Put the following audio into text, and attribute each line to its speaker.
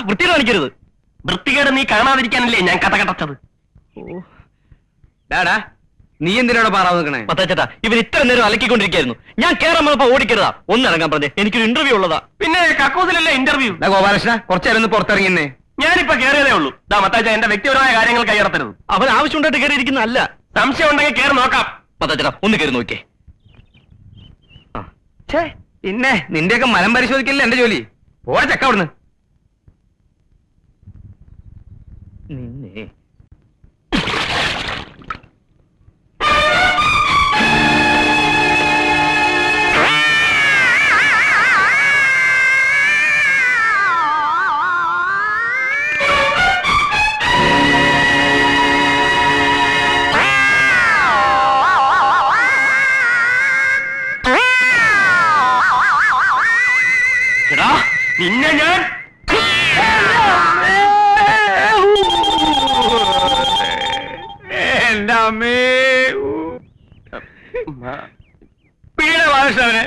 Speaker 1: വൃത്തികേട് കാണിക്കരുത്.
Speaker 2: വൃത്തികേട് നീ കാണാതിരിക്കാനല്ലേ ഞാൻ കഥ കടച്ചത്.
Speaker 3: ഡാടാ, നീ എന്തിനാണ് പാറാവ് നിൽക്കണേ?
Speaker 1: മത്താച്ചേട്ടാ, ഇവൻ ഇത്ര നേരം അലക്കിക്കൊണ്ടിരിക്കായിരുന്നു. ഞാൻ കേറാൻ വന്നപ്പോ ഓടിക്കരുതാ, ഒന്നിറങ്ങാൻ പറഞ്ഞേ. എനിക്കൊരു ഇന്റർവ്യൂ ഉള്ളതാ.
Speaker 2: പിന്നെ കക്കൂസിലല്ലേ ഇന്റർവ്യൂ.
Speaker 3: ഗോപാലകൃഷ്ണ, കുറച്ചേരം ഒന്ന് പുറത്തിറങ്ങിന്നേ.
Speaker 2: ഞാനിപ്പോ കയറിയതേ ഉള്ളൂ. മത്താച്ച എന്റെ വ്യക്തിപരമായ കാര്യങ്ങൾ കൈയടത്തരുത്.
Speaker 1: അവൻ ആവശ്യമുണ്ടായിട്ട് കയറിയിരിക്കുന്ന അല്ല.
Speaker 2: സംശയം ഉണ്ടെങ്കിൽ കയറി നോക്കാം.
Speaker 1: മത്താച്ചേട്ടാ, ഒന്ന് കയറി നോക്കിയേ.
Speaker 3: പിന്നെ നിന്റെയൊക്കെ മലം പരിശോധിക്കല്ലേ എന്റെ ജോലി. ഓടെ ചക്ക അവിടുന്ന്.
Speaker 1: നിന്നെ
Speaker 2: നിന്നെ ഞാൻ
Speaker 3: എന്റെ അമ്മേ.
Speaker 2: പീഡ ബാലകൃഷ്ണനെ